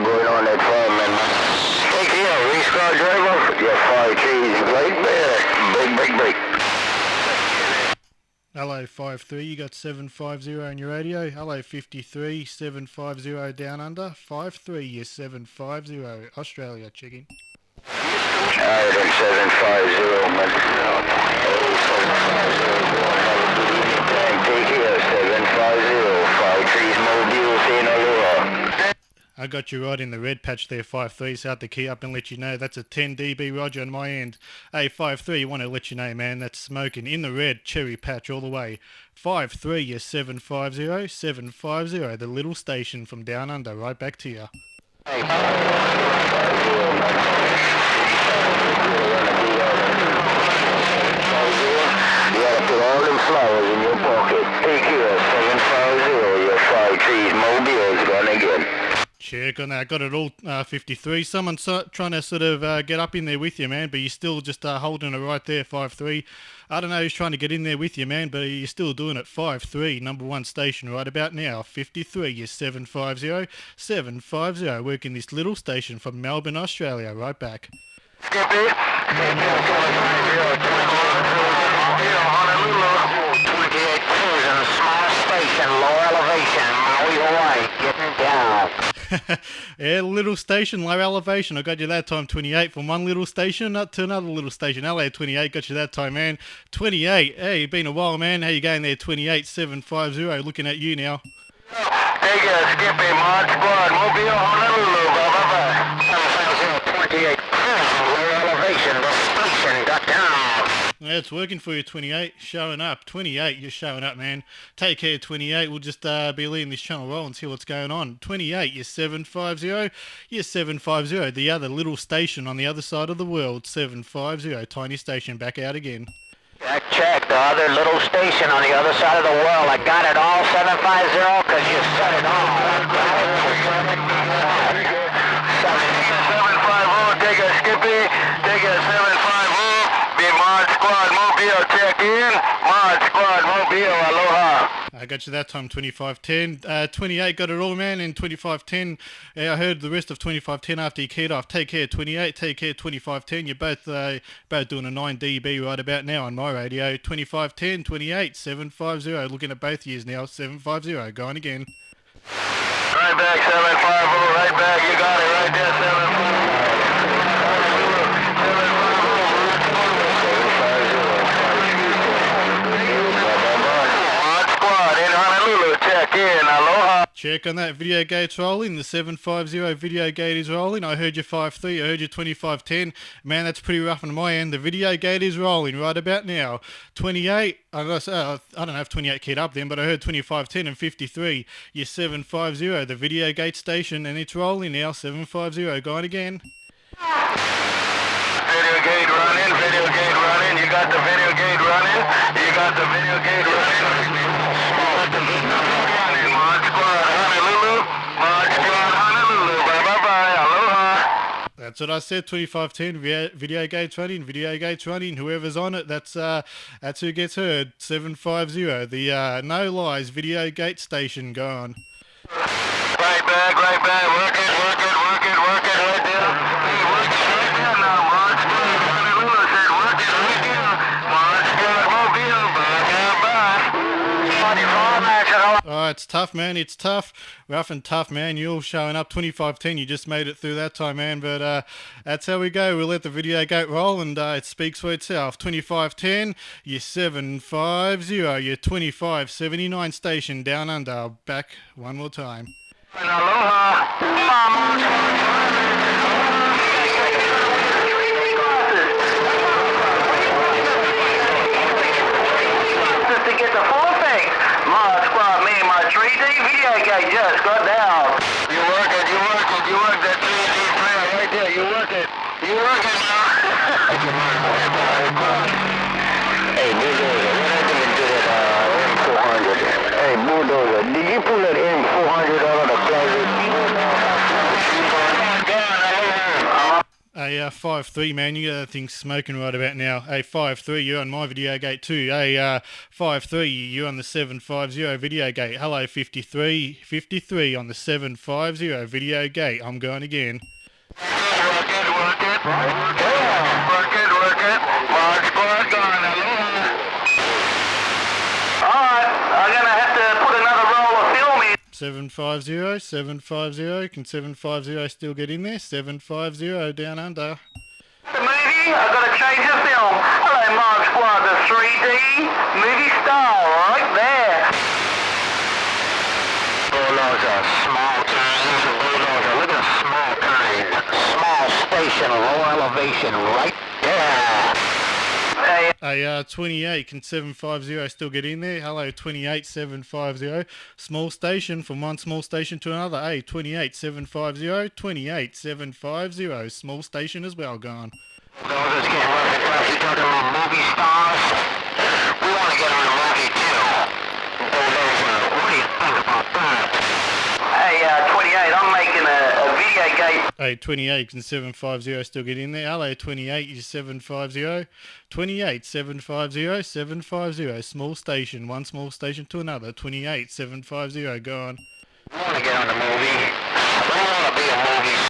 going on that farm, man. Take here, race car driver. Your 53's right there. Break. Hello 53, you got 750 on your radio. Hello 53, 750 down under. 53, you're 750. Australia, chicken. Alright, then 750, man. 750, take here, 750. 53's Mobile, saying aloha. I got you right in the red patch there, 53. So I have to key up and let you know that's a 10 dB Roger on my end. Hey, 53, want to let you know, man, that's smoking in the red, cherry patch all the way. 53, you're 750, 750, the little station from down under, right back to you. You gotta put all them flowers in your pocket. Take here, 750, your 53's Mobile's gone again. Check on that. Got it all, 53. Someone's trying to sort of get up in there with you, man, but you're still just holding it right there, 5-3. I don't know who's trying to get in there with you, man, but you're still doing it, 5-3, number one station right about now. 53, you're 750, 750, working this little station from Melbourne, Australia, right back. Skip it. Honolulu, 28 cruising, small station, low elevation, Maui, Hawaii, getting down. Yeah, little station, low elevation. I got you that time, 28 from one little station up to another little station. LA 28, got you that time, man. 28, hey, been a while, man. How you going there? 28, 750, looking at you now. Take it, Skippy, Mod Squad, Mobile, Honolulu, bye-bye. 28 cruising, low elevation, the station got down. Yeah, it's working for you, 28, showing up. 28, you're showing up, man. Take care, 28. We'll just be leaving this channel roll and see what's going on. 28, you're 750. You're 750, the other little station on the other side of the world. 750, tiny station, back out again. Check, the other little station on the other side of the world. I got it all, 750, because you said it all. 750, take a Skippy, take a 750. Mod Squad Mobile, check in. Mod Squad Mobile, aloha. I got you that time, 2510. 28, got it all, man, in 2510. I heard the rest of 2510 after you keyed off. Take care, 28. Take care, 2510. You're both doing a 9 dB right about now on my radio. 2510, 28, 750. Looking at both years now, 750. Going again. Right back, 750. Right back. You got it right there, 750. Check on that, video gate's rolling, the 750 video gate is rolling. I heard your 53, I heard your 2510. Man, that's pretty rough on my end. The video gate is rolling right about now. 28, I don't know if 28 keyed up then, but I heard 2510 and 53. Your 750, the video gate station, and it's rolling now, 750, going again. Video gate running, you got the video gate running, you got the video gate running. That's what I said, 2510, video gates running, whoever's on it, that's who gets heard, 750, the no lies video gate station, go on. Right back, work it, right there. Hey, work it right there now, Mod Squad, Honolulu said work it right there. Mod Squad Mobile, bye. Oh, it's tough, man, it's tough. Rough and tough, man. You're showing up 2510. You just made it through that time, man. But that's how we go. We'll let the video gate roll, and it speaks for itself. 2510, you're 750, you're 2579 station down under. Back one more time. Aloha. To get the full thing, Mod Squad, me, my 3D video gate just got down. You work that 3D player right there, you work it now. Hey, Bulldozer, what happened to that M400? Hey, Bulldozer, did you pull that M400 out of the closet? Hey, 5-3, man, you got that thing smoking right about now. Hey, 5-3, you're on my video gate too. Hey, 5-3, you're on the 750 video gate. Hello, 53 on the 750 video gate. I'm going again. Work it. March squad gone. Aloha. Alright, I'm gonna have to put another roll of film in. 750, can 750 still get in there? 750 down under. The movie, I've got to change the film. Hello, Mark Squad, the 3D movie style right there. Bulldozer, small train, Bulldozer, look at a small train. Small station, low elevation, right there. Hey, 28, can 750 still get in there? Hello, 28, 750. Small station, from one small station to another. Hey, 28, 750, 28, 750. Small station as well, gone. Bulldozer's getting ready to crash. You talking about movie stars? We want to get on a movie too. Bulldozer, what do you think about that? Hey, 28, I'm making a video game. Hey, 28, can 750 still get in there? Hello, 28, is 750. 28, 750, 750. Small station, one small station to another. 28, 750, gone. We want to get on the movie. We want to be a movie